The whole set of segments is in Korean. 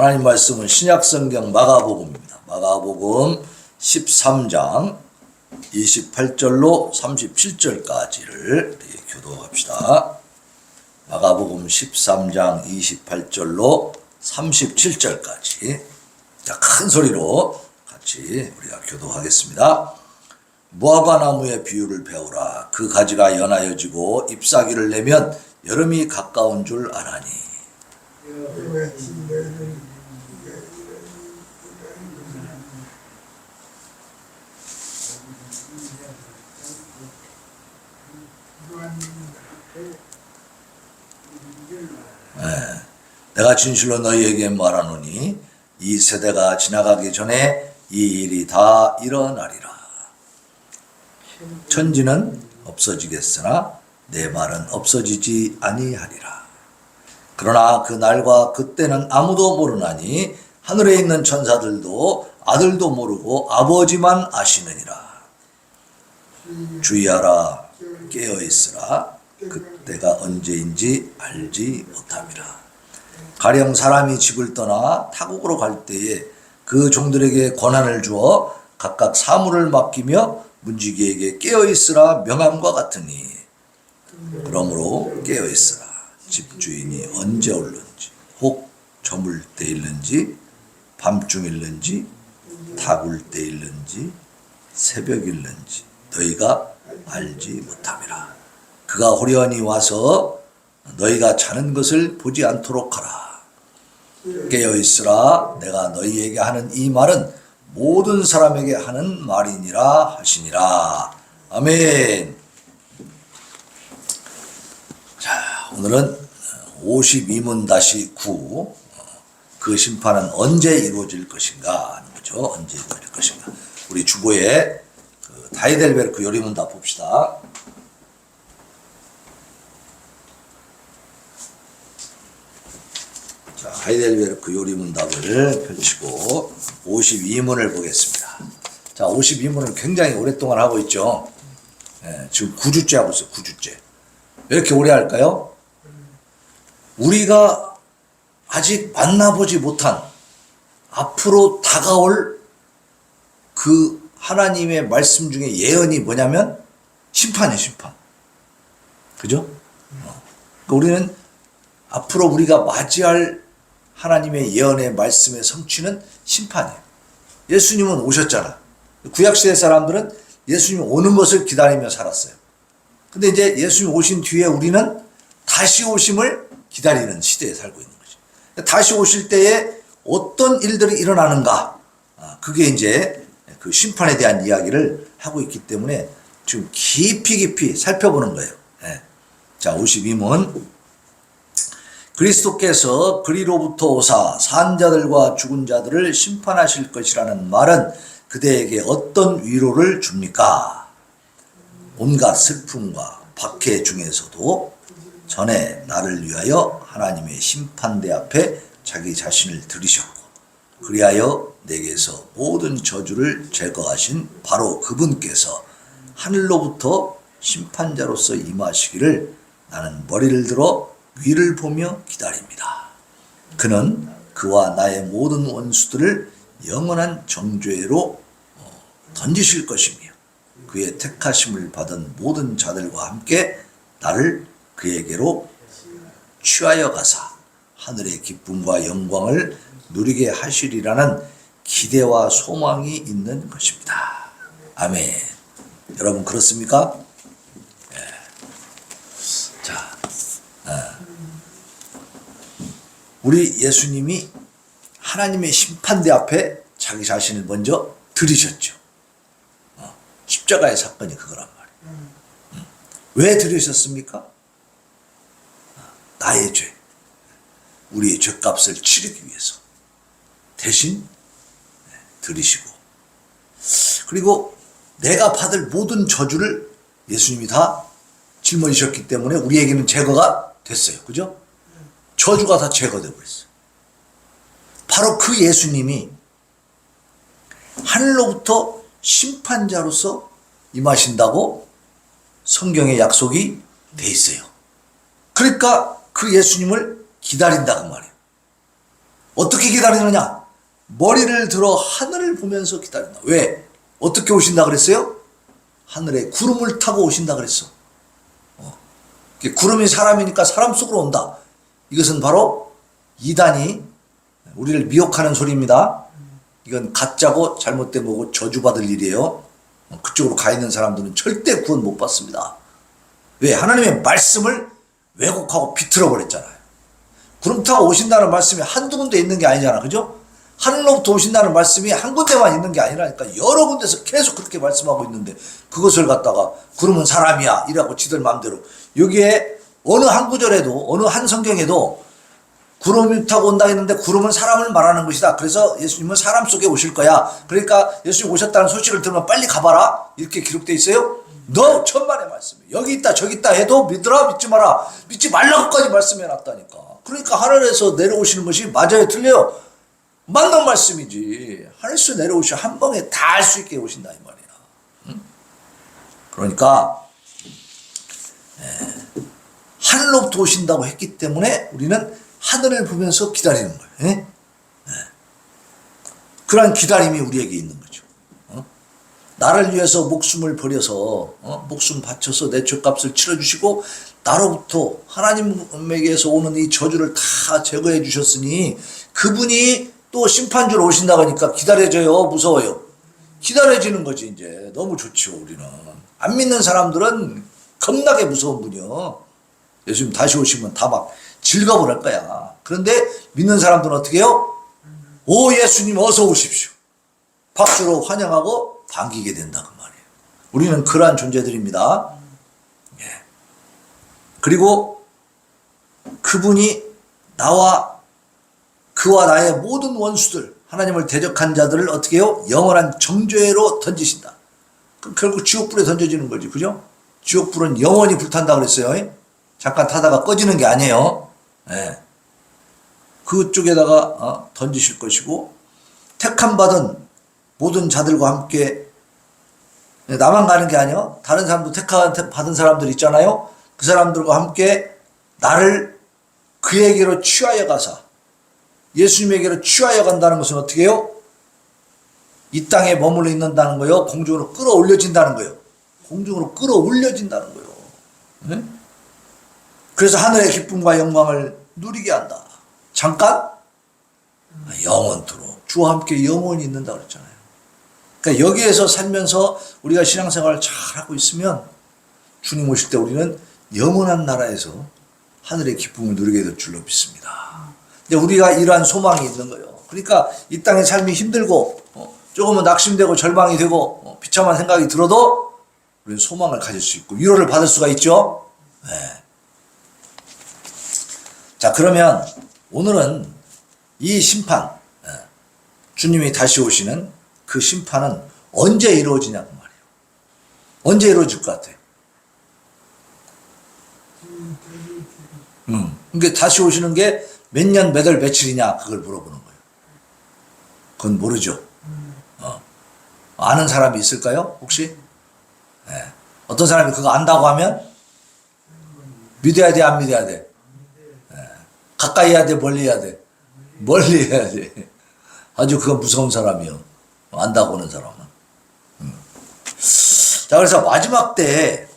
하나님 말씀은 신약성경 마가복음입니다. 마가복음 13장 28절로 37절까지를 교도합시다. 마가복음 13장 28절로 37절까지. 자, 큰 소리로 같이 우리가 교도하겠습니다. 무화과 나무의 비유를 배우라. 그 가지가 연하여지고 잎사귀를 내면 여름이 가까운 줄 아나니. 내가 진실로 너희에게 말하노니 이 세대가 지나가기 전에 이 일이 다 일어나리라. 천지는 없어지겠으나 내 말은 없어지지 아니하리라. 그러나 그 날과 그때는 아무도 모르나니 하늘에 있는 천사들도 아들도 모르고 아버지만 아시느니라. 주의하라, 깨어있으라. 그때가 언제인지 알지 못함이라. 가령 사람이 집을 떠나 타국으로 갈 때에 그 종들에게 권한을 주어 각각 사물을 맡기며 문지기에게 깨어있으라 명함과 같으니, 그러므로 깨어있으라. 집주인이 언제 올는지, 혹 저물 때일는지, 밤중일는지, 다굴 때일는지, 새벽일는지 너희가 알지 못함이라. 그가 호련히 와서 너희가 자는 것을 보지 않도록 하라. 깨어있으라. 내가 너희에게 하는 이 말은 모든 사람에게 하는 말이니라 하시니라. 아멘. 자, 오늘은 52문-9 그 심판은 언제 이루어질 것인가 하는 거죠. 언제 이루어질 것인가. 우리 주보에 그 하이델베르크 요리문답 봅시다. 자, 하이델베르크 요리문답을 펼치고 52문을 보겠습니다. 자, 52문을 굉장히 오랫동안 하고 있죠. 지금 9주째 하고 있어요. 9주째. 왜 이렇게 오래 할까요? 우리가 아직 만나보지 못한 앞으로 다가올 그 하나님의 말씀 중에 예언이 뭐냐면 심판이에요. 심판. 그죠? 그러니까 우리는 앞으로 우리가 맞이할 하나님의 예언의 말씀의 성취는 심판이에요. 예수님은 오셨잖아. 구약시대 사람들은 예수님 오는 것을 기다리며 살았어요. 근데 이제 예수님 오신 뒤에 우리는 다시 오심을 기다리는 시대에 살고 있는 거죠. 다시 오실 때에 어떤 일들이 일어나는가, 그게 이제 그 심판에 대한 이야기를 하고 있기 때문에 지금 깊이 살펴보는 거예요. 자, 52문. 그리스도께서 그리로부터 오사 산자들과 죽은 자들을 심판하실 것이라는 말은 그대에게 어떤 위로를 줍니까? 온갖 슬픔과 박해 중에서도 전에 나를 위하여 하나님의 심판대 앞에 자기 자신을 들이셨고, 그리하여 내게서 모든 저주를 제거하신 바로 그분께서 하늘로부터 심판자로서 임하시기를 나는 머리를 들어 위를 보며 기다립니다. 그는 그와 나의 모든 원수들을 영원한 정죄로 던지실 것이며 그의 택하심을 받은 모든 자들과 함께 나를 그에게로 취하여 가사 하늘의 기쁨과 영광을 누리게 하시리라는 기대와 소망이 있는 것입니다. 아멘. 여러분 그렇습니까? 자, 우리 예수님이 하나님의 심판대 앞에 자기 자신을 먼저 들이셨죠. 십자가의 사건이 그거란 말이에요. 왜 들이셨습니까? 나의 죄, 우리의 죄값을 치르기 위해서 대신 들이시고, 그리고 내가 받을 모든 저주를 예수님이 다 짊어지셨기 때문에 우리에게는 제거가 됐어요. 그죠? 저주가 다 제거되고 있어요. 바로 그 예수님이 하늘로부터 심판자로서 임하신다고 성경에 약속이 돼 있어요. 그러니까 그 예수님을 기다린다고 말이에요. 어떻게 기다리느냐? 머리를 들어 하늘을 보면서 기다린다. 왜? 어떻게 오신다 그랬어요? 하늘에 구름을 타고 오신다 그랬어. 구름이 사람이니까 사람 속으로 온다. 이것은 바로 이단이 우리를 미혹하는 소리입니다. 이건 가짜고 잘못된 거고 저주받을 일이에요. 그쪽으로 가 있는 사람들은 절대 구원 못 받습니다. 왜? 하나님의 말씀을 왜곡하고 비틀어 버렸잖아요. 구름 타고 오신다는 말씀이 한두 군데 있는 게 아니잖아. 그죠? 하늘로부터 오신다는 말씀이 한 군데만 있는 게 아니라니까 여러 군데서 계속 그렇게 말씀하고 있는데 그것을 갖다가 구름은 사람이야 이라고 지들 마음대로 여기에 어느 한 구절에도 어느 한 성경에도 구름이 타고 온다 했는데 구름은 사람을 말하는 것이다. 그래서 예수님은 사람 속에 오실 거야. 그러니까 예수님 오셨다는 소식을 들으면 빨리 가봐라. 이렇게 기록되어 있어요. 너 천만의 말씀이에요. 여기 있다 저기 있다 해도 믿으라 믿지 마라. 믿지 말라고까지 말씀해놨다니까. 그러니까 하늘에서 내려오시는 것이 맞아요 틀려요? 맞는 말씀이지. 하늘에서 내려오시 한 방에 다 할 수 있게 오신다 이 말이야. 응? 그러니까 하늘로부터 오신다고 했기 때문에 우리는 하늘을 보면서 기다리는 거예요. 그러한 기다림이 우리에게 있는 거죠. 나를 위해서 목숨을 버려서 목숨 바쳐서 내 죄값을 치러주시고 나로부터 하나님에게서 오는 이 저주를 다 제거해 주셨으니 그분이 또 심판주로 오신다고 하니까 기다려져요? 무서워요? 기다려지는 거지 이제. 너무 좋죠 우리는. 안 믿는 사람들은 겁나게 무서운 분이요. 예수님 다시 오시면 다 막 즐거워 할 거야. 그런데 믿는 사람들은 어떻게 해요? 오 예수님 어서 오십시오. 박수로 환영하고 반기게 된다 그 말이에요. 우리는 그러한 존재들입니다. 예. 그리고 그분이 그와 나의 모든 원수들 하나님을 대적한 자들을 어떻게 해요? 영원한 정죄로 던지신다. 그럼 결국 지옥불에 던져지는 거지. 그죠? 지옥불은 영원히 불탄다 그랬어요. 잠깐 타다가 꺼지는 게 아니에요. 예. 그쪽에다가 던지실 것이고 택함 받은 모든 자들과 함께 나만 가는 게 아니에요. 다른 사람도 택함 받은 사람들 있잖아요. 그 사람들과 함께 나를 그에게로 취하여 가사 예수님에게로 취하여 간다는 것은 어떻게 해요? 이 땅에 머물러 있는다는 거예요. 공중으로 끌어올려진다는 거예요. 공중으로 끌어올려진다는 거예요. 네? 그래서 하늘의 기쁨과 영광을 누리게 한다. 잠깐? 영원토록 주와 함께 영원히 있는다 그랬잖아요. 그러니까 여기에서 살면서 우리가 신앙생활을 잘 하고 있으면 주님 오실 때 우리는 영원한 나라에서 하늘의 기쁨을 누리게 될 줄로 믿습니다. 근데 우리가 이러한 소망이 있는 거예요. 그러니까 이 땅의 삶이 힘들고 조금은 낙심되고 절망이 되고 비참한 생각이 들어도 우리는 소망을 가질 수 있고 위로를 받을 수가 있죠. 네. 자 그러면 오늘은 이 심판 주님이 다시 오시는 그 심판은 언제 이루어지냐고 말이에요. 언제 이루어질 것 같아요? 그러니까 다시 오시는 게 몇 년, 몇 월, 며칠이냐 그걸 물어보는 거예요. 그건 모르죠. 아는 사람이 있을까요? 혹시? 네. 어떤 사람이 그거 안다고 하면 믿어야 돼, 안 믿어야 돼? 네. 가까이 해야 돼, 멀리 해야 돼? 멀리 해야 돼. 아주 그건 무서운 사람이요. 안다고 하는 사람은. 자, 그래서 마지막 때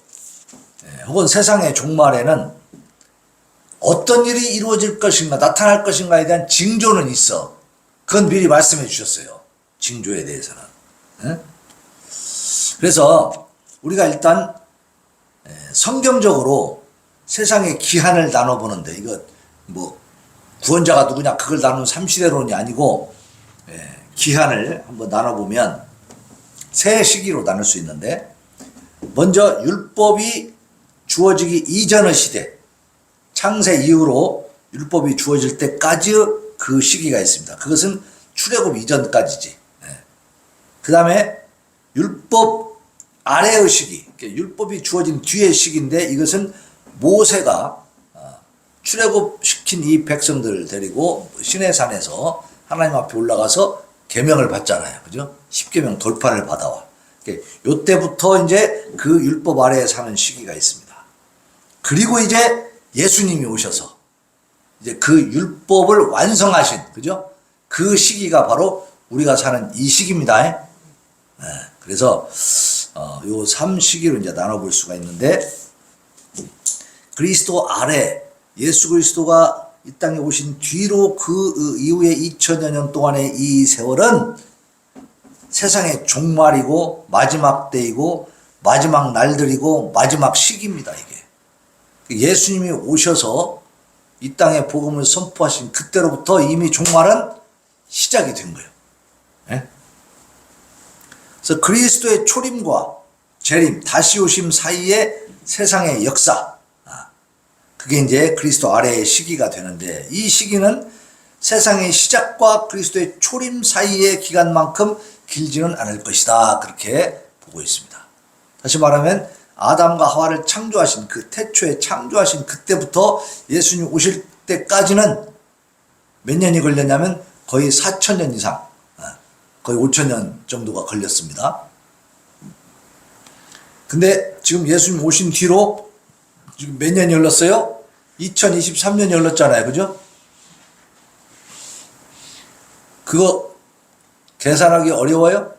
혹은 세상의 종말에는 어떤 일이 이루어질 것인가 나타날 것인가에 대한 징조는 있어. 그건 미리 말씀해 주셨어요. 징조에 대해서는. 네? 그래서 우리가 일단 성경적으로 세상의 기한을 나눠보는데 이거 뭐 구원자가 누구냐 그걸 나누는 삼시대론이 아니고 기한을 한번 나눠보면 세 시기로 나눌 수 있는데 먼저 율법이 주어지기 이전의 시대 창세 이후로 율법이 주어질 때까지 그 시기가 있습니다. 그것은 출애굽 이전까지지. 그 다음에 율법 아래의 시기, 율법이 주어진 뒤의 시기인데 이것은 모세가 출애굽시킨 이 백성들을 데리고 시내산에서 하나님 앞에 올라가서 계명을 받잖아요. 그죠? 10계명 돌파를 받아와. 요때부터 이제 그 율법 아래에 사는 시기가 있습니다. 그리고 이제 예수님이 오셔서 이제 그 율법을 완성하신, 그죠? 그 시기가 바로 우리가 사는 이 시기입니다. 예? 그래서 요 3시기로 이제 나눠볼 수가 있는데, 그리스도 아래 예수 그리스도가 이 땅에 오신 뒤로 그 이후에 2000여 년 동안의 이 세월은 세상의 종말이고 마지막 때이고 마지막 날들이고 마지막 시기입니다. 이게 예수님이 오셔서 이 땅에 복음을 선포하신 그때로부터 이미 종말은 시작이 된 거예요. 예? 그래서 그리스도의 초림과 재림, 다시 오심 사이의 세상의 역사, 그게 이제 그리스도 아래의 시기가 되는데, 이 시기는 세상의 시작과 그리스도의 초림 사이의 기간만큼 길지는 않을 것이다, 그렇게 보고 있습니다. 다시 말하면 아담과 하와를 창조하신 그 태초에 창조하신 그때부터 예수님 오실 때까지는 몇 년이 걸렸냐면 거의 4000년 이상, 거의 5000년 정도가 걸렸습니다. 근데 지금 예수님 오신 뒤로 지금 몇 년이 흘렀어요? 2023년이 흘렀잖아요. 그죠? 그거 계산하기 어려워요?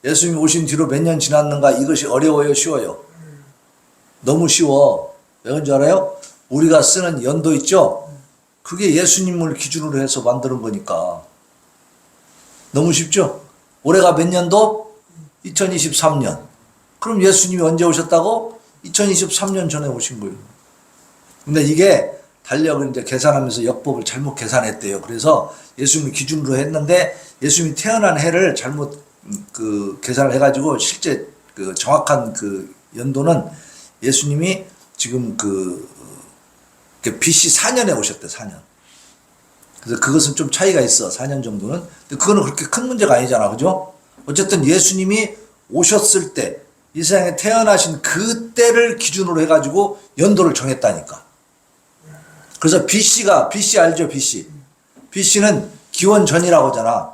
예수님 오신 뒤로 몇 년 지났는가, 이것이 어려워요? 쉬워요? 너무 쉬워. 왜 그런지 알아요? 우리가 쓰는 연도 있죠? 그게 예수님을 기준으로 해서 만드는 거니까. 너무 쉽죠? 올해가 몇 년도? 2023년. 그럼 예수님이 언제 오셨다고? 2023년 전에 오신 거예요. 근데 이게 달력을 이제 계산하면서 역법을 잘못 계산했대요. 그래서 예수님을 기준으로 했는데 예수님이 태어난 해를 잘못 계산을 해가지고 실제 정확한 연도는 예수님이 지금 BC 4년에 오셨대, 4년. 그래서 그것은 좀 차이가 있어, 4년 정도는. 근데 그거는 그렇게 큰 문제가 아니잖아, 그죠? 어쨌든 예수님이 오셨을 때, 이 세상에 태어나신 그때를 기준으로 해가지고 연도를 정했다니까. 그래서 BC 알죠, BC? BC는 기원 전이라고 하잖아.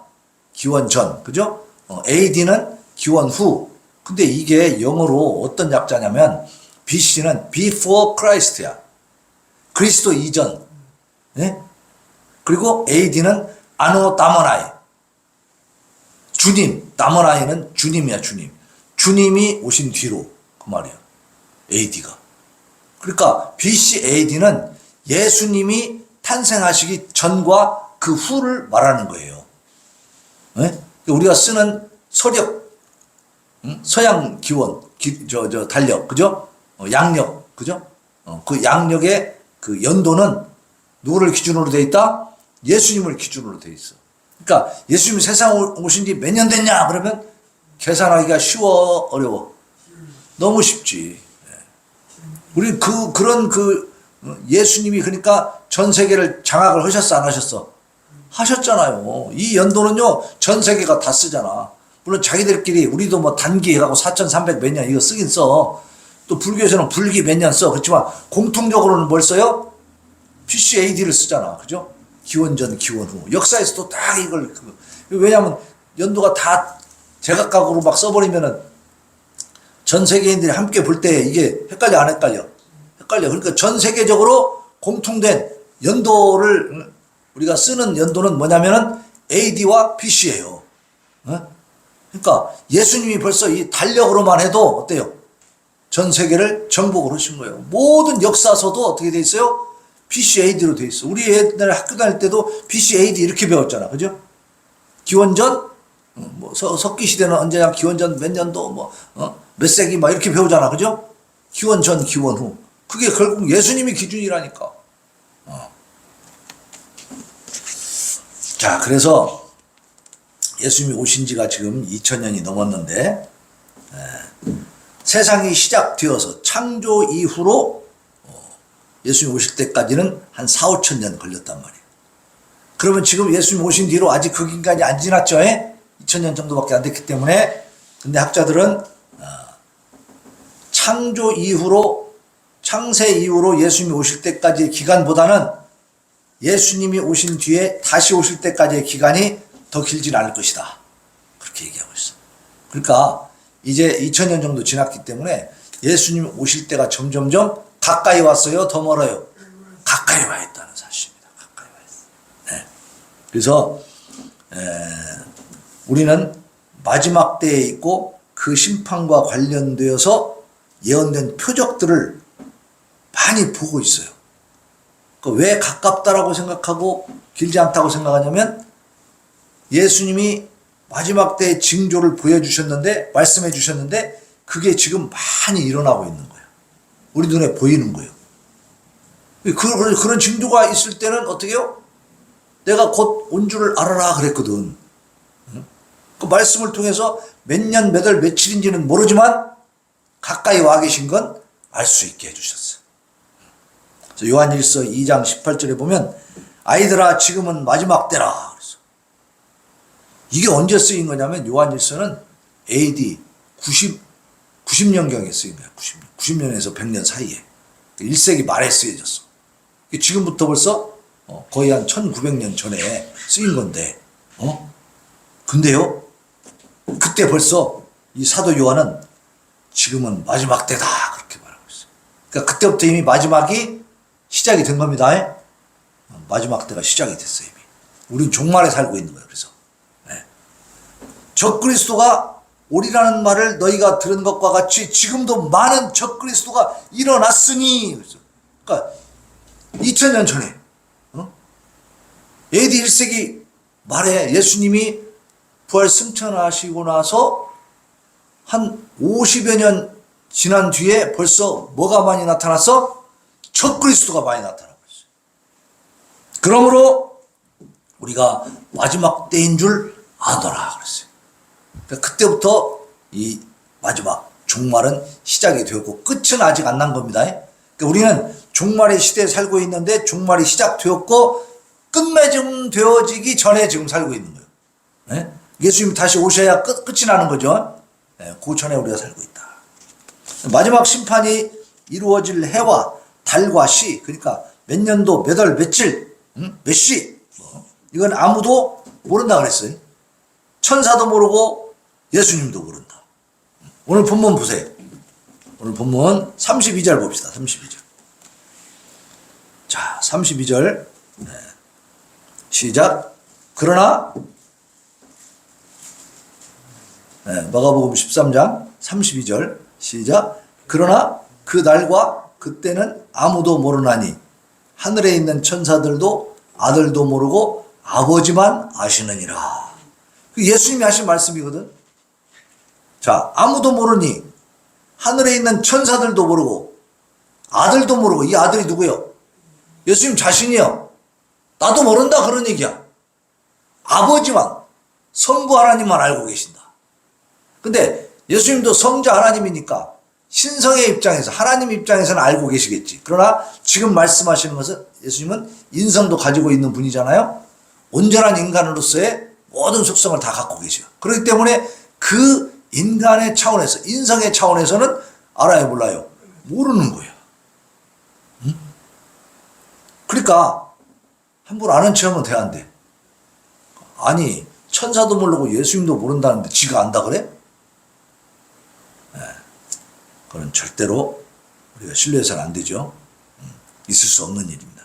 기원 전, 그죠? AD는 기원 후. 근데 이게 영어로 어떤 약자냐면, BC는 before Christ야. 그리스도 이전. 네? 그리고 AD는 아노 다모나이. 주님. 다모나이는 주님이야, 주님. 주님이 오신 뒤로. 그 말이야. AD가. 그러니까 BC AD는 예수님이 탄생하시기 전과 그 후를 말하는 거예요. 네? 우리가 쓰는 서력, 서양 기원, 달력, 그죠? 양력, 그죠? 그 양력의 그 연도는 누구를 기준으로 돼 있다? 예수님을 기준으로 돼 있어. 그러니까 예수님이 세상 오신 지 몇 년 됐냐? 그러면 계산하기가 쉬워, 어려워? 너무 쉽지. 우리 그런 예수님이 그러니까 전 세계를 장악을 하셨어, 안 하셨어? 하셨잖아요. 이 연도는요, 전 세계가 다 쓰잖아. 물론 자기들끼리, 우리도 뭐 단기 해가고 4300 몇 년 이거 쓰긴 써. 또 불교에서는 불기 몇 년 써. 그렇지만 공통적으로는 뭘 써요? BCAD를 쓰잖아. 그죠? 기원 전, 기원 후. 역사에서도 딱 이걸, 왜냐면 연도가 다 제각각으로 막 써버리면은 전 세계인들이 함께 볼 때 이게 헷갈려, 안 헷갈려? 헷갈려. 그러니까 전 세계적으로 공통된 연도를 우리가 쓰는 연도는 뭐냐면은 AD와 BC예요. 그러니까 예수님이 벌써 이 달력으로만 해도 어때요? 전 세계를 정복을 하신 거예요. 모든 역사서도 어떻게 돼 있어요? BCAD로 돼 있어. 우리 옛날에 학교 다닐 때도 BCAD 이렇게 배웠잖아. 그죠? 기원전, 뭐, 석기 시대는 언제냐, 기원전 몇 년도, 몇 세기 막 이렇게 배우잖아. 그죠? 기원전, 기원 후. 그게 결국 예수님이 기준이라니까. 자, 그래서 예수님이 오신 지가 지금 2000년이 넘었는데, 세상이 시작되어서 창조 이후로 예수님 오실 때까지는 한 4, 5천 년 걸렸단 말이에요. 그러면 지금 예수님 오신 뒤로 아직 그 기간이 안 지났죠? 2000년 정도밖에 안 됐기 때문에. 근데 학자들은 창조 이후로, 창세 이후로 예수님이 오실 때까지의 기간보다는 예수님이 오신 뒤에 다시 오실 때까지의 기간이 더 길진 않을 것이다. 그렇게 얘기하고 있어. 그러니까 이제 2000년 정도 지났기 때문에 예수님 오실 때가 점점점 가까이 왔어요? 더 멀어요? 가까이 와 있다는 사실입니다. 그래서 우리는 마지막 때에 있고 그 심판과 관련되어서 예언된 표적들을 많이 보고 있어요. 왜 가깝다라고 생각하고 길지 않다고 생각하냐면 예수님이 마지막 때의 징조를 보여주셨는데 말씀해 주셨는데 그게 지금 많이 일어나고 있는 거예요. 우리 눈에 보이는 거예요. 그런 징조가 있을 때는 어떻게 해요? 내가 곧 온 줄을 알아라 그랬거든. 그 말씀을 통해서 몇 년, 몇 월, 며칠인지는 모르지만 가까이 와 계신 건 알 수 있게 해주셨어요. 그래서 요한일서 2장 18절에 보면 아이들아 지금은 마지막 때라. 그래서 이게 언제 쓰인 거냐면 요한일서는 AD 90년경에 쓰인 거야. 90년에서 100년 사이에. 1세기 말에 쓰여졌어. 지금부터 벌써 거의 한 1900년 전에 쓰인 건데 근데요 그때 벌써 이 사도 요한은 지금은 마지막 때다 그렇게 말하고 있어요. 그러니까 그때부터 이미 마지막이 시작이 된 겁니다. 마지막 때가 시작이 됐어요. 이미 우린 종말에 살고 있는 거예요. 그래서 적그리스도가 오리라는 말을 너희가 들은 것과 같이 지금도 많은 적그리스도가 일어났으니, 그러니까 2000년 전에 AD 1세기 말에 예수님이 부활 승천하시고 나서 한 50여 년 지난 뒤에 벌써 뭐가 많이 나타났어? 적그리스도가 많이 나타나고 있어요. 그러므로 우리가 마지막 때인 줄 아노라 그랬어요. 그러니까 그때부터 이 마지막 종말은 시작이 되었고 끝은 아직 안 난 겁니다. 그러니까 우리는 종말의 시대에 살고 있는데 종말이 시작되었고 끝맺음 되어지기 전에 지금 살고 있는 거예요. 네? 예수님이 다시 오셔야 끝이 나는 거죠. 네, 그 전에 우리가 살고 있다. 마지막 심판이 이루어질 해와 달과 시, 그러니까 몇 년도, 몇 월, 며칠, 몇 시, 이건 아무도 모른다 그랬어요. 천사도 모르고 예수님도 모른다. 오늘 본문 보세요. 오늘 본문 32절 봅시다. 32절. 자, 32절. 네. 시작. 그러나 마가복음 13장 32절 시작. 그러나 그 날과 그때는 아무도 모르나니 하늘에 있는 천사들도 아들도 모르고 아버지만 아시느니라. 예수님이 하신 말씀이거든. 자, 아무도 모르니 하늘에 있는 천사들도 모르고 아들도 모르고, 이 아들이 누구요? 예수님 자신이요. 나도 모른다 그런 얘기야. 아버지만, 성부 하나님만 알고 계신다. 근데 예수님도 성자 하나님이니까 신성의 입장에서, 하나님 입장에서는 알고 계시겠지. 그러나 지금 말씀하시는 것은 예수님은 인성도 가지고 있는 분이잖아요. 온전한 인간으로서의 모든 속성을 다 갖고 계셔요. 그렇기 때문에 그 인간의 차원에서, 인성의 차원에서는 알아요, 몰라요? 모르는 거예요. 그러니까 함부로 아는 척하면 돼, 안 돼? 아니, 천사도 모르고 예수님도 모른다는데 지가 안다 그래? 네. 그건 절대로 우리가 신뢰해서는 안 되죠. 있을 수 없는 일입니다.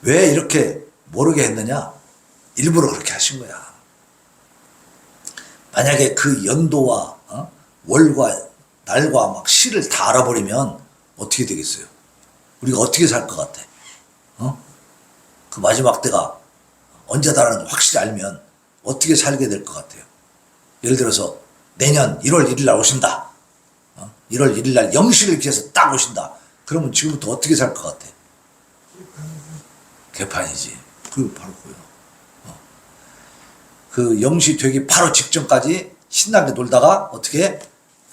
왜 이렇게 모르게 했느냐? 일부러 그렇게 하신 거야. 만약에 그 연도와 월과 날과 막 시를 다 알아버리면 어떻게 되겠어요? 우리가 어떻게 살 것 같아? 그 마지막 때가 언제다라는 걸 확실히 알면 어떻게 살게 될 것 같아요? 예를 들어서 내년 1월 1일 날 오신다. 1월 1일 날 0시를 이렇게 해서 딱 오신다. 그러면 지금부터 어떻게 살 것 같아? 개판이지. 그거 바로 그거예요. 그 0시 되기 바로 직전까지 신나게 놀다가 어떻게?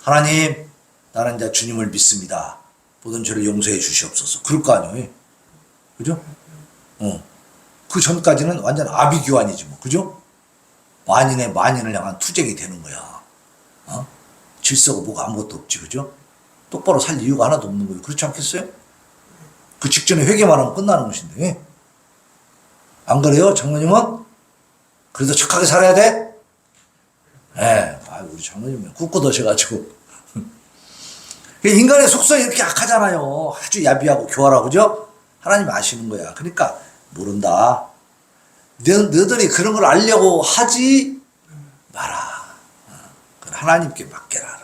하나님, 나는 이제 주님을 믿습니다. 모든 죄를 용서해 주시옵소서. 그럴 거 아니에요. 그죠? 그 전까지는 완전 아비규환이지 뭐. 그죠? 만인의 만인을 향한 투쟁이 되는 거야. 질서가 뭐가 아무것도 없지. 그죠? 똑바로 살 이유가 하나도 없는 거예요. 그렇지 않겠어요? 그 직전에 회개만 하면 끝나는 것인데. 안 그래요? 장로님은? 그래도 착하게 살아야 돼? 우리 장로님은 꿋꿋하셔가지고. 인간의 속성이 이렇게 약하잖아요. 아주 야비하고 교활하고, 그죠? 하나님 아시는 거야. 그러니까 모른다. 너희들이 그런 걸 알려고 하지 마라. 그건 하나님께 맡겨라.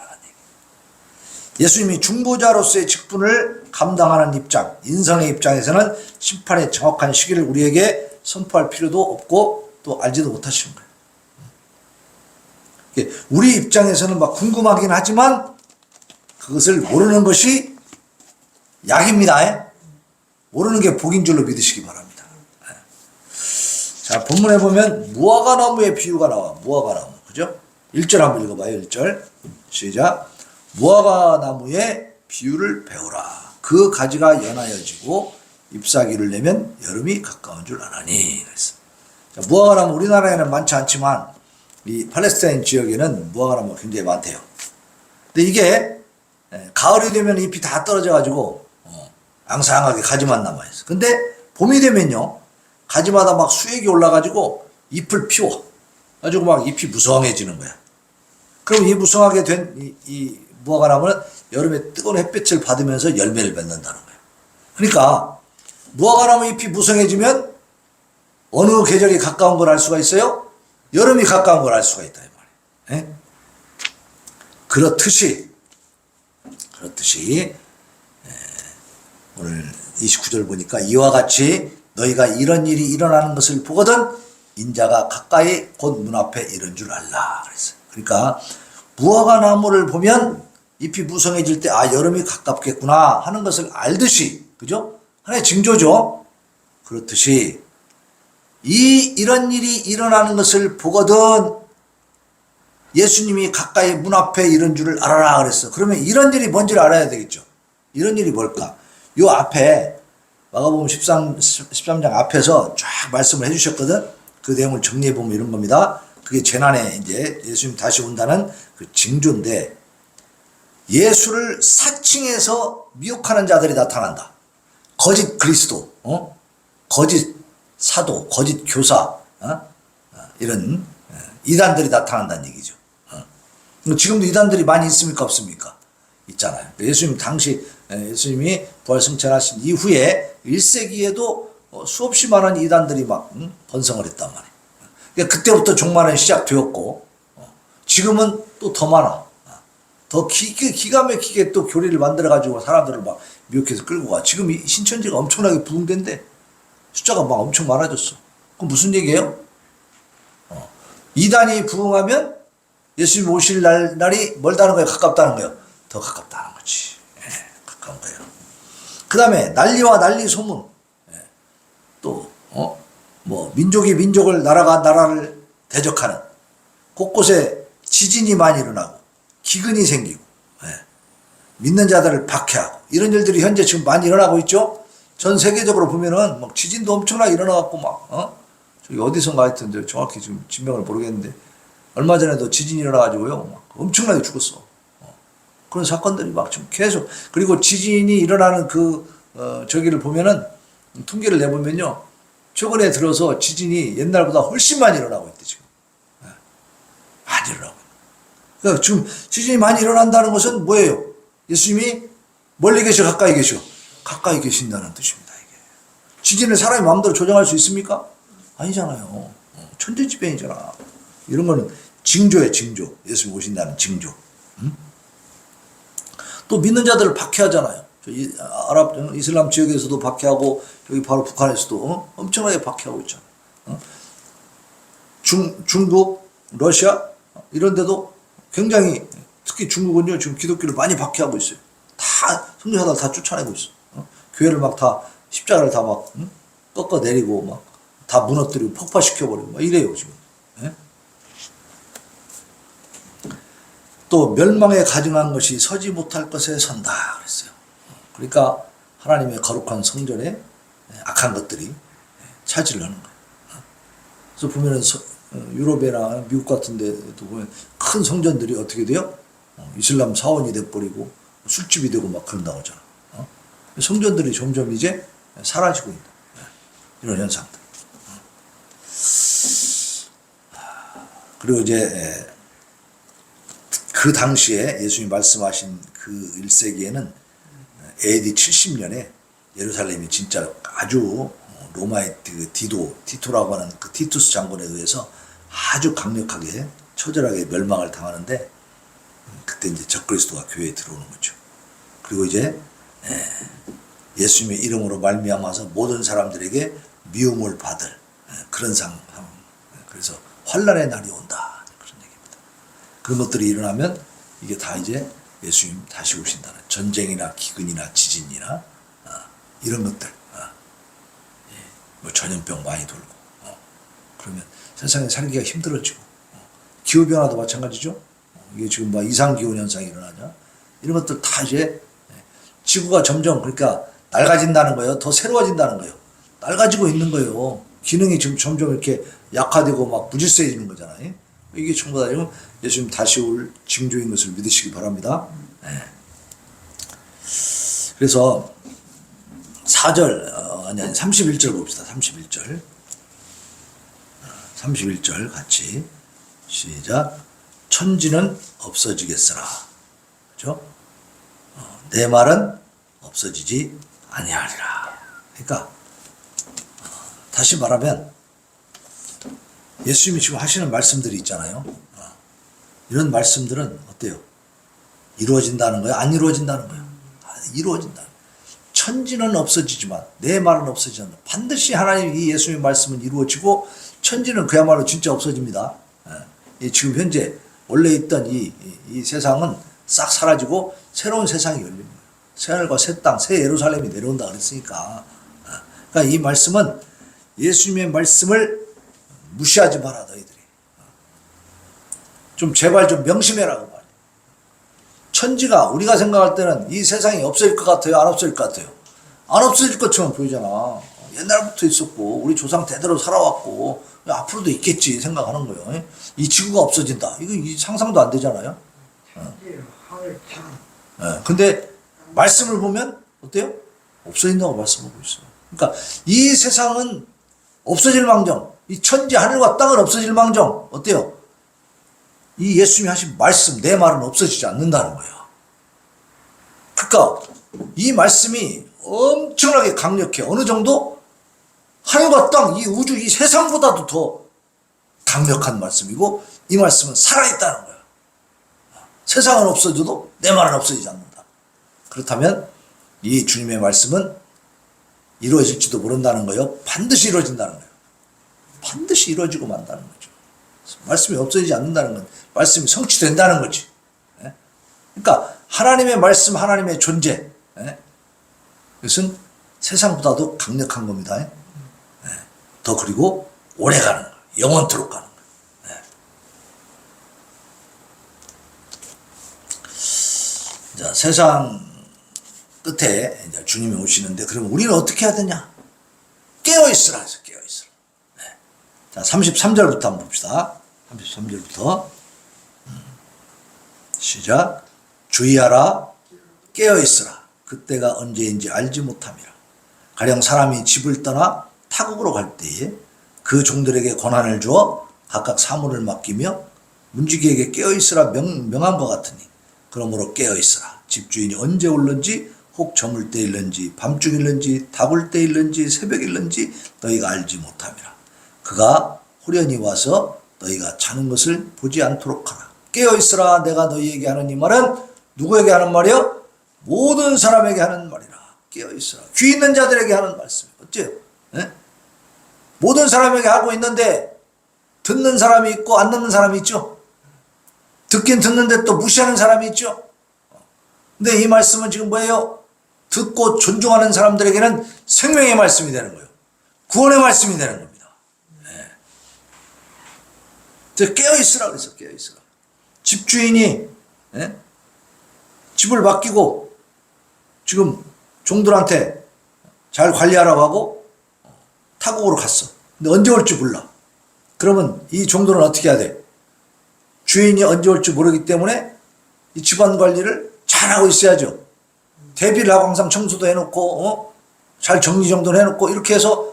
예수님이 중보자로서의 직분을 감당하는 입장, 인성의 입장에서는 심판의 정확한 시기를 우리에게 선포할 필요도 없고 또 알지도 못하시는 거예요. 우리 입장에서는 막 궁금하긴 하지만 그것을 모르는 것이 약입니다. 모르는 게 복인 줄로 믿으시기 바랍니다. 자, 본문에 보면 무화과나무의 비유가 나와. 무화과나무. 그죠? 1절 한번 읽어봐요. 1절. 시작. 무화과나무의 비유를 배우라. 그 가지가 연하여지고 잎사귀를 내면 여름이 가까운 줄 아나니. 그랬어. 자, 무화과나무 우리나라에는 많지 않지만 이 팔레스타인 지역에는 무화과나무가 굉장히 많대요. 근데 이게 가을이 되면 잎이 다 떨어져가지고 앙상하게 가지만 남아있어. 근데 봄이 되면요, 가지마다 막 수액이 올라가지고 잎을 피워. 가지고 막 잎이 무성해지는 거야. 그럼 이 무성하게 된 이 무화과나무는 여름에 뜨거운 햇빛을 받으면서 열매를 맺는다는 거예요. 그러니까 무화과나무 잎이 무성해지면 어느 계절이 가까운 걸 알 수가 있어요? 여름이 가까운 걸 알 수가 있다 이 말이에요. 예? 그렇듯이 오늘 29절 보니까 이와 같이 너희가 이런 일이 일어나는 것을 보거든 인자가 가까이 곧 문 앞에 이른 줄 알라 그랬어요. 그러니까 무화과나무를 보면 잎이 무성해질 때 아 여름이 가깝겠구나 하는 것을 알듯이, 그죠? 하나의 징조죠. 그렇듯이 이런 일이 일어나는 것을 보거든 예수님이 가까이 문 앞에 이른 줄을 알아라 그랬어. 그러면 이런 일이 뭔지를 알아야 되겠죠. 이런 일이 뭘까? 요 앞에 마가복음 13장 앞에서 쫙 말씀을 해주셨거든. 그 내용을 정리해 보면 이런 겁니다. 그게 재난에 이제 예수님 다시 온다는 그 징조인데, 예수를 사칭해서 미혹하는 자들이 나타난다. 거짓 그리스도, 거짓 사도, 거짓 교사, 이런 이단들이 나타난다는 얘기죠. 지금도 이단들이 많이 있습니까? 없습니까? 있잖아요. 예수님 당시 예수님이 부활승천하신 이후에 1세기에도 수없이 많은 이단들이 막 번성을 했단 말이에요. 그러니까 그때부터 종말은 시작되었고 지금은 또 더 많아. 더 기가 막히게 또 교리를 만들어가지고 사람들을 막 미혹해서 끌고 가. 지금 이 신천지가 엄청나게 부흥된데 숫자가 막 엄청 많아졌어. 그럼 무슨 얘기예요? 이단이 부흥하면 예수님 오실 날이 멀다는 거예요? 가깝다는 거예요? 더 가깝다는 거지. 가까운 거예요. 그 다음에 난리와 난리 소문. 또 민족이 민족을, 나라가 나라를 대적하는, 곳곳에 지진이 많이 일어나고 기근이 생기고 믿는 자들을 박해하고 이런 일들이 현재 지금 많이 일어나고 있죠. 전 세계적으로 보면은 막 지진도 엄청나게 일어나갖고 막 저기 어디선가 하여튼 정확히 지금 진명을 모르겠는데 얼마 전에도 지진이 일어나가지고요 막 엄청나게 죽었어. 그런 사건들이 막 지금 계속. 그리고 지진이 일어나는 저기를 보면은 통계를 내보면요 최근에 들어서 지진이 옛날보다 훨씬 많이 일어나고 있대 지금. 많이 일어나고. 그러니까 지금 지진이 많이 일어난다는 것은 뭐예요? 예수님이 멀리 계셔, 가까이 계셔? 가까이 계신다는 뜻입니다. 이게 지진을 사람이 마음대로 조정할 수 있습니까? 아니잖아요. 천재지변이잖아. 이런 거는 징조예요, 징조. 예수님 오신다는 징조. 또 믿는 자들을 박해하잖아요. 이슬람 지역에서도 박해하고 여기 바로 북한에서도 엄청나게 박해하고 있잖아요. 중국, 러시아 이런 데도 굉장히, 특히 중국은요 지금 기독교를 많이 박해하고 있어요. 다 선교사들 다 쫓아내고 있어. 교회를 막 다 십자가를 다 막 꺾어내리고 막 다 무너뜨리고 폭파시켜버리고 막 이래요 지금. 또 멸망에 가증한 것이 서지 못할 것에 선다 그랬어요. 그러니까 하나님의 거룩한 성전에 악한 것들이 차지를 하는 거예요. 그래서 보면은 유럽이나 미국 같은 데도 보면 큰 성전들이 어떻게 돼요? 이슬람 사원이 돼버리고 술집이 되고 막 그런다고 하잖아. 성전들이 점점 이제 사라지고 있다. 이런 현상들. 그리고 이제 그 당시에 예수님이 말씀하신 그 1세기에는 AD 70년에 예루살렘이 진짜 아주 로마의 그 티토라고 하는 그 티투스 장군에 의해서 아주 강력하게 처절하게 멸망을 당하는데, 그때 이제 적그리스도가 교회에 들어오는 거죠. 그리고 이제 예수님의 이름으로 말미암아서 모든 사람들에게 미움을 받을 그런 상황. 그래서 환란의 날이 온다, 그런 얘기입니다. 그런 것들이 일어나면 이게 다 이제 예수님 다시 오신다는, 전쟁이나 기근이나 지진이나 이런 것들, 뭐 전염병 많이 돌고, 그러면 세상에 살기가 힘들어지고, 기후변화도 마찬가지죠. 이게 지금 뭐 이상기온 현상이 일어나냐, 이런 것들 다 이제 지구가 점점, 그러니까 낡아진다는 거예요. 더 새로워진다는 거예요. 낡아지고 있는 거예요. 기능이 지금 점점 이렇게 약화되고 막 무질서해지는 거잖아요. 이게 전부 다 예수님 다시 올 징조인 것을 믿으시기 바랍니다. 그래서 4절, 아니 31절 봅시다. 31절 같이 시작. 천지는 없어지겠으나, 그죠? 내 말은 없어지지 아니하리라. 그러니까 다시 말하면 예수님이 지금 하시는 말씀들이 있잖아요. 이런 말씀들은 어때요? 이루어진다는 거예요? 안 이루어진다는 거예요? 이루어진다. 천지는 없어지지만 내 말은 없어지지 않는다. 반드시 하나님 이 예수님의 말씀은 이루어지고 천지는 그야말로 진짜 없어집니다. 지금 현재 원래 있던 이 세상은 싹 사라지고 새로운 세상이 열립니다. 새하늘과 새 땅, 새 예루살렘이 내려온다 그랬으니까. 그러니까 이 말씀은 예수님의 말씀을 무시하지 마라, 너희들이. 좀 제발 좀 명심해라고 말이야. 천지가 우리가 생각할 때는 이 세상이 없어질 것 같아요? 안 없어질 것 같아요? 안 없어질 것처럼 보이잖아. 옛날부터 있었고 우리 조상 대대로 살아왔고 앞으로도 있겠지 생각하는 거예요. 이 지구가 없어진다. 이거 상상도 안 되잖아요. 근데 말씀을 보면 어때요? 없어진다고 말씀하고 있어요. 그러니까 이 세상은 없어질 망정, 이 천지 하늘과 땅은 없어질 망정, 어때요? 이 예수님이 하신 말씀, 내 말은 없어지지 않는다는 거예요. 그러니까 이 말씀이 엄청나게 강력해. 어느 정도? 하늘과 땅, 이 우주, 이 세상보다도 더 강력한 말씀이고, 이 말씀은 살아있다는 거예요. 세상은 없어져도 내 말은 없어지지 않는다. 그렇다면 이 주님의 말씀은 이루어질지도 모른다는 거예요. 반드시 이루어진다는 거예요. 반드시 이루어지고 만다는 거죠. 말씀이 없어지지 않는다는 건 말씀이 성취된다는 거지. 그러니까 하나님의 말씀, 하나님의 존재, 이것은 세상보다도 강력한 겁니다. 더 그리고 오래 가는 거예요. 영원토록 가는 거예요. 자, 세상 끝에 이제 주님이 오시는데, 그럼 우리는 어떻게 해야 되냐? 깨어있으라 해서 깨어있으라. 자, 33절부터 한번 봅시다. 33절부터. 시작. 주의하라, 깨어있으라. 그때가 언제인지 알지 못함이라. 가령 사람이 집을 떠나 타국으로 갈 때에 그 종들에게 권한을 주어 각각 사물을 맡기며 문지기에게 깨어있으라 명한 것 같으니, 그러므로 깨어있으라. 집주인이 언제 올는지, 혹 저물 때일는지, 밤중일는지, 다굴 때일는지, 새벽일는지 너희가 알지 못함이라. 그가 호련히 와서 너희가 자는 것을 보지 않도록 하라. 깨어있으라. 내가 너희에게 하는 이 말은 누구에게 하는 말이요? 모든 사람에게 하는 말이라. 깨어있으라. 귀 있는 자들에게 하는 말씀이에요. 어째요? 모든 사람에게 하고 있는데 듣는 사람이 있고 안 듣는 사람이 있죠. 듣긴 듣는데 또 무시하는 사람이 있죠. 근데 이 말씀은 지금 뭐예요? 듣고 존중하는 사람들에게는 생명의 말씀이 되는 거예요. 구원의 말씀이 되는 겁니다. 깨어있으라 그래서 깨어있으라. 집주인이 집을 맡기고 지금 종들한테 잘 관리하라고 하고 타국으로 갔어. 근데 언제 올지 몰라. 그러면 이 종들은 어떻게 해야 돼? 주인이 언제 올지 모르기 때문에 이 집안 관리를 잘하고 있어야죠. 대비를 하고 항상 청소도 해놓고 잘 정리정돈 해놓고 이렇게 해서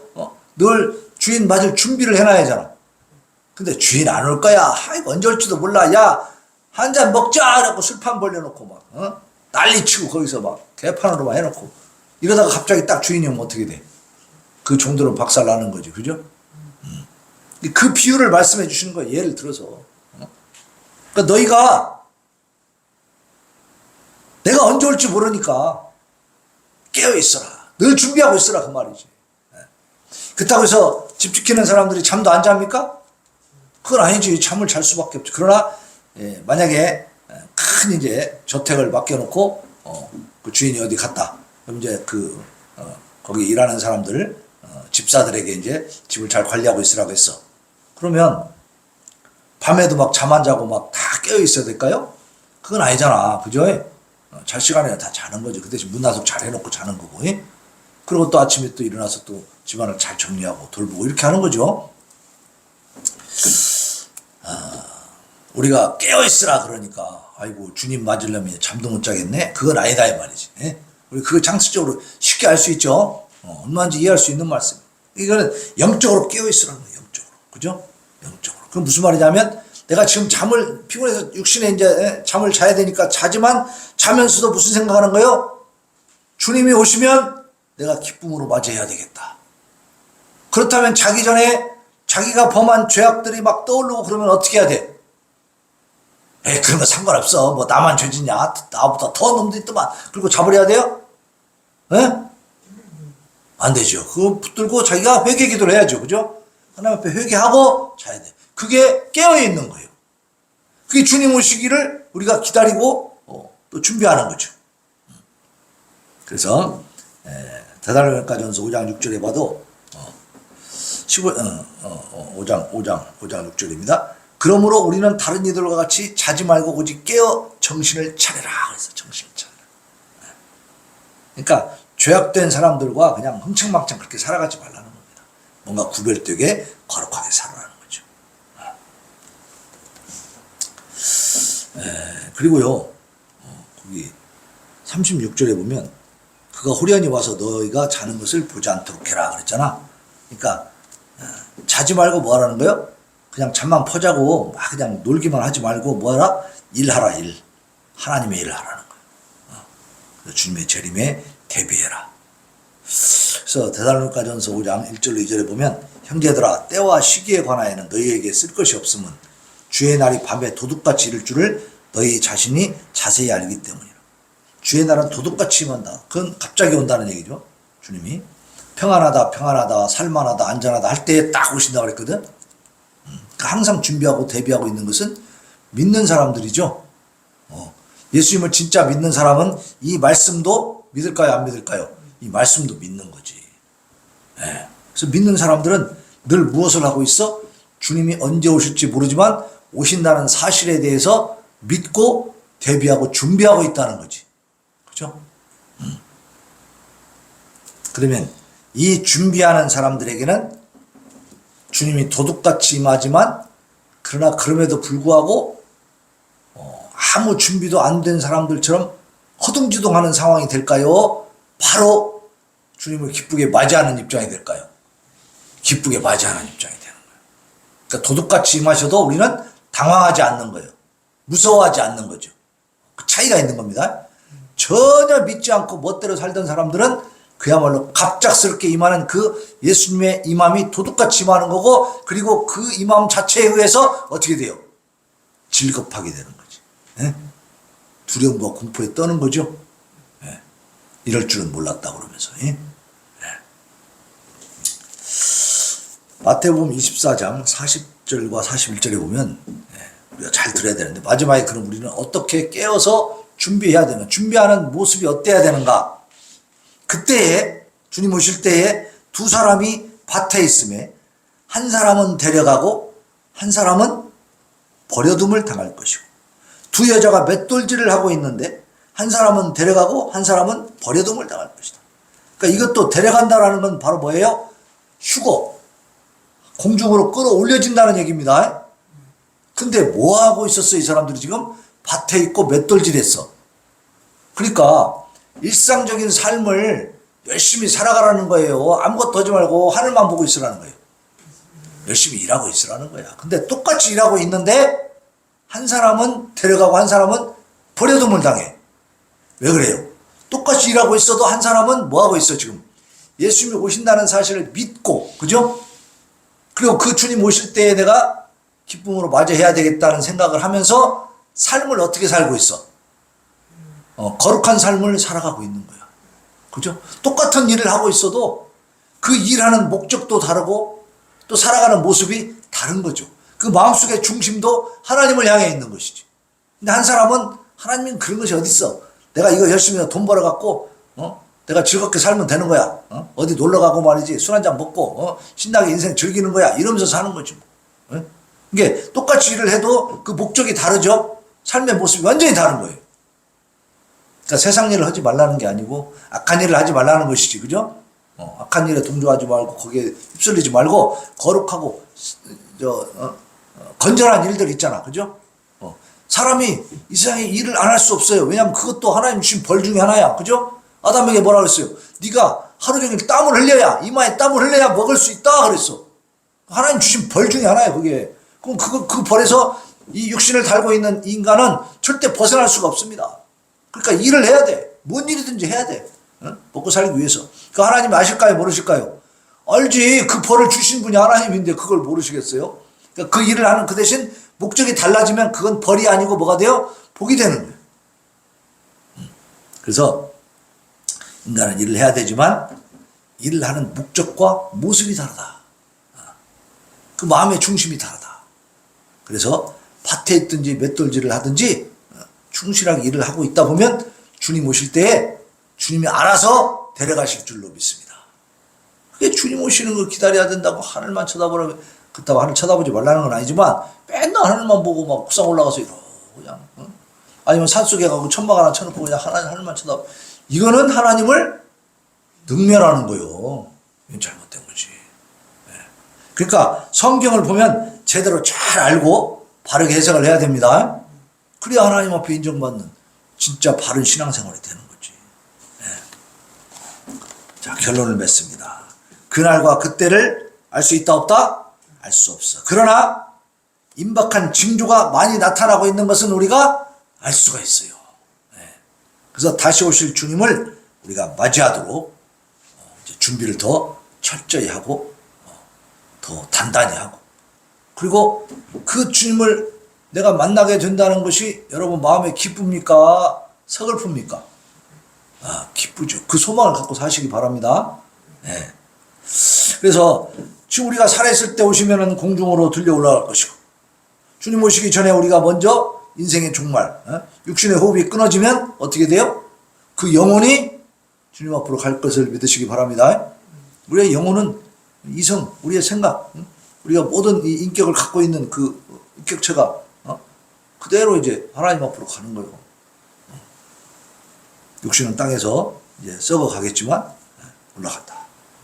늘 주인 맞을 준비를 해놔야 하잖아. 근데 주인 안 올 거야. 아이고 언제 올지도 몰라. 야 한 잔 먹자 라고 술판 벌려놓고 막 난리치고 거기서 막 개판으로 막 해놓고 이러다가 갑자기 딱 주인이 오면 어떻게 돼? 그 정도로 박살나는 거지. 그죠? 그 비유를 말씀해 주시는 거예요. 예를 들어서. 그러니까 너희가 내가 언제 올지 모르니까 깨어 있어라. 늘 준비하고 있어라. 그 말이지. 그렇다고 해서 집 지키는 사람들이 잠도 안 잡니까? 그건 아니지. 잠을 잘 수밖에 없죠. 그러나 만약에 큰 이제 저택을 맡겨놓고 그 주인이 어디 갔다. 그럼 이제 거기 일하는 사람들 집사들에게 이제 집을 잘 관리하고 있으라고 했어. 그러면 밤에도 막 잠 안 자고 막 다 깨어 있어야 될까요? 그건 아니잖아. 그죠? 잘 시간에 다 자는 거죠. 그 대신 문화석 잘 해놓고 자는 거고. 그리고 또 아침에 또 일어나서 또 집안을 잘 정리하고 돌보고 이렇게 하는 거죠. 우리가 깨어있으라 그러니까 아이고 주님 맞으려면 잠도 못 자겠네. 그건 아니다 이 말이지. 우리 그걸 장수적으로 쉽게 알 수 있죠. 얼마인지 이해할 수 있는 말씀. 이거는 영적으로 깨어있으라는 거예요. 영적으로. 그죠? 영적으로. 그럼 무슨 말이냐면 내가 지금 잠을 피곤해서 육신에 이제 잠을 자야 되니까 자지만 자면서도 무슨 생각하는 거예요? 주님이 오시면 내가 기쁨으로 맞이해야 되겠다. 그렇다면 자기 전에 자기가 범한 죄악들이 막 떠오르고 그러면 어떻게 해야 돼? 그런 거 상관없어. 뭐 나만 죄짓냐? 나보다 더 놈도 있더만. 그리고 잡으려야 돼요? 안 되죠. 그거 붙들고 자기가 회개 기도를 해야죠. 그죠? 하나님 앞에 회개하고 자야 돼. 그게 깨어있는 거예요. 그게 주님 오시기를 우리가 기다리고 또 준비하는 거죠. 그래서 데살로니가전서 5장 6절에 봐도 5장 6절입니다. 그러므로 우리는 다른 이들과 같이 자지 말고 오직 깨어 정신을 차려라. 그래서 정신을 차려라. 그러니까 죄악된 사람들과 그냥 흥청망청 그렇게 살아가지 말라는 겁니다. 뭔가 구별되게 거룩하게 살아라는 거죠. 그리고요, 거기 36절에 보면 그가 호련히 와서 너희가 자는 것을 보지 않도록 해라 그랬잖아. 그러니까 자지 말고 뭐 하라는 거예요? 그냥 잠만 퍼자고 막 그냥 놀기만 하지 말고 뭐 하라? 일하라. 일. 하나님의 일을 하라는 거예요. 주님의 재림에 대비해라. 그래서 데살로니가전서 5장 1절로 2절에 보면 형제들아 때와 시기에 관하여는 너희에게 쓸 것이 없음은 주의 날이 밤에 도둑같이 이를 줄을 너희 자신이 자세히 알기 때문이라. 주의 날은 도둑같이 임한다. 그건 갑자기 온다는 얘기죠. 주님이 평안하다 살만하다 안전하다 할 때에 딱 오신다고 그랬거든. 항상 준비하고 대비하고 있는 것은 믿는 사람들이죠. 예수님을 진짜 믿는 사람은 이 말씀도 믿을까요 안 믿을까요? 이 말씀도 믿는 거지. 그래서 믿는 사람들은 늘 무엇을 하고 있어? 주님이 언제 오실지 모르지만 오신다는 사실에 대해서 믿고 대비하고 준비하고 있다는 거지. 그죠? 그러면 이 준비하는 사람들에게는 주님이 도둑같이 임하지만 그러나 그럼에도 불구하고 아무 준비도 안 된 사람들처럼 허둥지둥하는 상황이 될까요? 바로 주님을 기쁘게 맞이하는 입장이 될까요? 기쁘게 맞이하는 입장이 되는 거예요. 그러니까 도둑같이 임하셔도 우리는 당황하지 않는 거예요. 무서워하지 않는 거죠. 그 차이가 있는 겁니다. 전혀 믿지 않고 멋대로 살던 사람들은 그야말로 갑작스럽게 임하는 그 예수님의 임함이 도둑같이 임하는 거고, 그리고 그 임함 자체에 의해서 어떻게 돼요? 질겁하게 되는 거지. 두려움과 공포에 떠는 거죠. 이럴 줄은 몰랐다 그러면서. 마태복음 24장 40절과 41절에 보면 우리가 잘 들어야 되는데, 마지막에 그럼 우리는 어떻게 깨어서 준비해야 되는, 준비하는 모습이 어때야 되는가? 그때에 주님 오실 때에 두 사람이 밭에 있음에 한 사람은 데려가고 한 사람은 버려둠을 당할 것이고, 두 여자가 맷돌질을 하고 있는데 한 사람은 데려가고 한 사람은 버려둠을 당할 것이다. 그러니까 이것도 데려간다라는 건 바로 뭐예요? 휴거, 공중으로 끌어올려진다는 얘기입니다. 근데 뭐 하고 있었어? 이 사람들이 지금 밭에 있고 맷돌질했어. 그러니까 일상적인 삶을 열심히 살아가라는 거예요. 아무것도 하지 말고 하늘만 보고 있으라는 거예요. 열심히 일하고 있으라는 거야. 근데 똑같이 일하고 있는데 한 사람은 데려가고 한 사람은 버려둠을 당해. 왜 그래요? 똑같이 일하고 있어도 한 사람은 뭐 하고 있어 지금? 예수님이 오신다는 사실을 믿고, 그죠? 그리고 그 주님 오실 때에 내가 기쁨으로 맞이해야 되겠다는 생각을 하면서 삶을 어떻게 살고 있어? 거룩한 삶을 살아가고 있는 거야. 그죠? 똑같은 일을 하고 있어도 그 일하는 목적도 다르고 또 살아가는 모습이 다른 거죠. 그 마음속의 중심도 하나님을 향해 있는 것이지. 근데 한 사람은 하나님은 그런 것이 어딨어? 내가 이거 열심히 돈 벌어갖고 내가 즐겁게 살면 되는 거야. 어디 놀러 가고 말이지. 술 한잔 먹고 신나게 인생 즐기는 거야. 이러면서 사는 거지. 이게 똑같이 일을 해도 그 목적이 다르죠. 삶의 모습이 완전히 다른 거예요. 그러니까 세상 일을 하지 말라는 게 아니고 악한 일을 하지 말라는 것이지. 그죠? 악한 일에 동조하지 말고 거기에 휩쓸리지 말고 거룩하고 건전한 일들 있잖아. 그죠? 사람이 이 세상에 일을 안 할 수 없어요. 왜냐하면 그것도 하나님 주신 벌 중에 하나야. 그죠? 아담에게 뭐라 그랬어요? 네가 하루 종일 땀을 흘려야, 이마에 땀을 흘려야 먹을 수 있다 그랬어. 하나님 주신 벌 중에 하나야 그게. 그럼 그 벌에서 이 육신을 달고 있는 인간은 절대 벗어날 수가 없습니다. 그러니까 일을 해야 돼. 뭔 일이든지 해야 돼. 먹고 살기 위해서. 그 하나님 아실까요? 모르실까요? 알지. 그 벌을 주신 분이 하나님인데 그걸 모르시겠어요? 그러니까 그 일을 하는 그 대신 목적이 달라지면 그건 벌이 아니고 뭐가 돼요? 복이 되는 거예요. 그래서 인간은 일을 해야 되지만 일을 하는 목적과 모습이 다르다. 그 마음의 중심이 다르다. 그래서 밭에 있든지 맷돌질을 하든지 충실하게 일을 하고 있다 보면 주님 오실 때에 주님이 알아서 데려가실 줄로 믿습니다. 그게 주님 오시는 걸 기다려야 된다고 하늘만 쳐다보라고, 그렇다고 하늘 쳐다보지 말라는 건 아니지만 맨날 하늘만 보고 막 옥상 올라가서 이러고 그냥 아니면 산속에 가고 천막 하나 쳐놓고 그냥 하늘만 쳐다보, 이거는 하나님을 능멸하는 거요. 이건 잘못된 거지. 그러니까 성경을 보면 제대로 잘 알고 바르게 해석을 해야 됩니다. 그래야 하나님 앞에 인정받는 진짜 바른 신앙생활이 되는 거지. 자, 결론을 맺습니다. 그날과 그때를 알 수 있다 없다? 알 수 없어. 그러나 임박한 징조가 많이 나타나고 있는 것은 우리가 알 수가 있어요. 그래서 다시 오실 주님을 우리가 맞이하도록 이제 준비를 더 철저히 하고 더 단단히 하고, 그리고 그 주님을 내가 만나게 된다는 것이 여러분 마음에 기쁩니까? 서글픕니까? 기쁘죠. 그 소망을 갖고 사시기 바랍니다. 그래서 지금 우리가 살아있을 때 오시면은 공중으로 들려 올라갈 것이고, 주님 오시기 전에 우리가 먼저 인생의 종말, 육신의 호흡이 끊어지면 어떻게 돼요? 그 영혼이 주님 앞으로 갈 것을 믿으시기 바랍니다. 우리의 영혼은 이성, 우리의 생각, 우리가 모든 이 인격을 갖고 있는 그 인격체가 그대로 이제 하나님 앞으로 가는 거예요. 육신은 땅에서 이제 썩어 가겠지만 올라간다.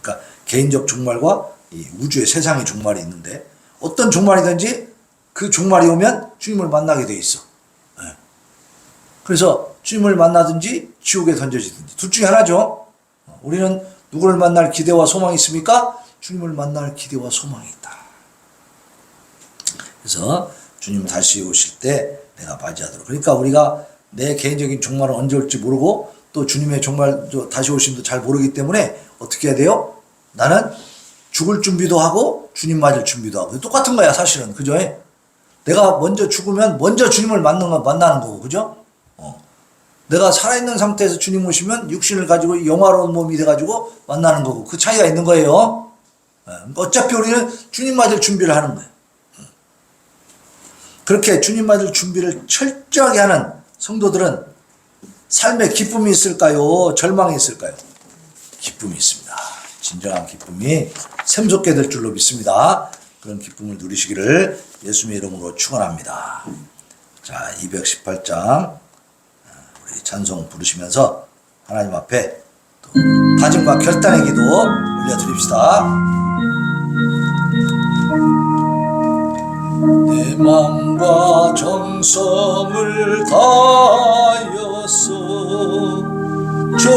그러니까 개인적 종말과 이 우주의 세상의 종말이 있는데, 어떤 종말이든지 그 종말이 오면 주님을 만나게 돼 있어. 그래서 주님을 만나든지 지옥에 던져지든지 둘 중에 하나죠. 우리는 누구를 만날 기대와 소망이 있습니까? 주님을 만날 기대와 소망이 있다. 그래서 주님 다시 오실 때 내가 맞이하도록. 그러니까 우리가 내 개인적인 종말은 언제 올지 모르고 또 주님의 종말 다시 오심도 잘 모르기 때문에 어떻게 해야 돼요? 나는 죽을 준비도 하고 주님 맞을 준비도 하고 똑같은 거야 사실은. 그죠? 내가 먼저 죽으면 먼저 주님을 만나는 거고, 그죠? 내가 살아있는 상태에서 주님 오시면 육신을 가지고 영화로운 몸이 돼가지고 만나는 거고, 그 차이가 있는 거예요. 어차피 우리는 주님 맞을 준비를 하는 거예요. 그렇게 주님 맞을 준비를 철저하게 하는 성도들은 삶에 기쁨이 있을까요? 절망이 있을까요? 기쁨이 있습니다. 진정한 기쁨이 샘솟게 될 줄로 믿습니다. 그런 기쁨을 누리시기를 예수님의 이름으로 축원합니다. 자, 218장 우리 찬송 부르시면서 하나님 앞에 또 다짐과 결단의 기도 올려드립시다. 내 마음과 정성을 다하여서 저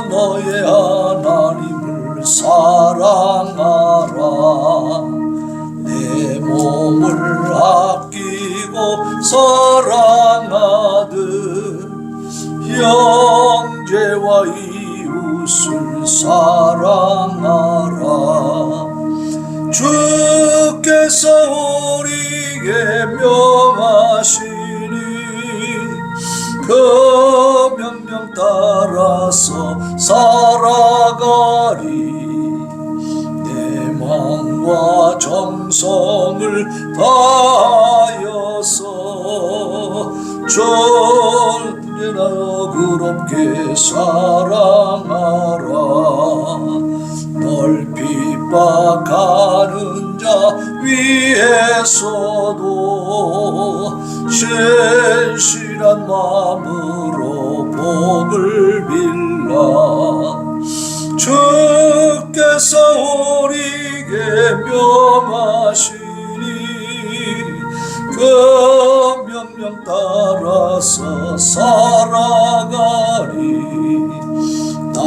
너의 하나님을 사랑하라. 내 몸을 아끼고 사랑하듯 형제와 이웃을 이웃을 사랑하라. 주께서 우리에게 명하시니 그 명령 따라서 살아가리. 내 마음과 정성을 다하여서 존재나 너그럽게 사랑하라. 널 핍박하는 자 위에서도 신실한 마음으로 복을 빌라. 주께서 우리에게 명하시니 그 명령 따라서 살아가리. 나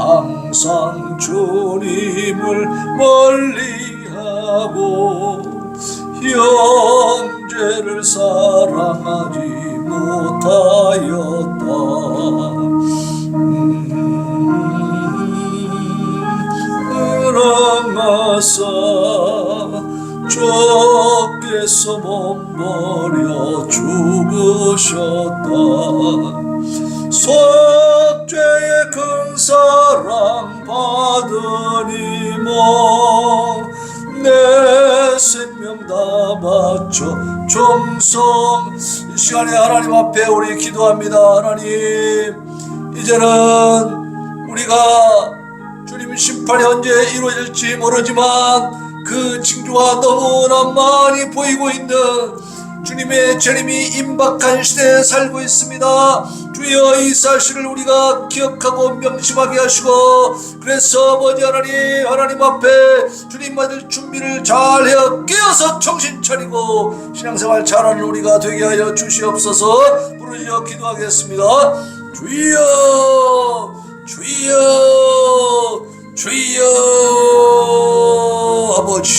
항상 주님을 멀리하고 형제를 사랑하지 못하였다. 그러면서 주께서 몸버려 죽으셨다. 속죄의 큰 사랑 받으니 내 생명 다 바쳐 충성. 이 시간에 하나님 앞에 우리 기도합니다. 하나님, 이제는 우리가 주님 심판이 언제 이루어질지 모르지만 그 징조가 너무나 많이 보이고 있는 주님의 재림이 임박한 시대에 살고 있습니다. 주여, 이 사실을 우리가 기억하고 명심하게 하시고, 그래서 아버지 하나님 앞에 주님 맞을 준비를 잘하여 깨어서 정신 차리고 신앙생활 잘하는 우리가 되게 하여 주시옵소서. 부르짖어 기도하겠습니다. 주여, 주여, 주여. 아버지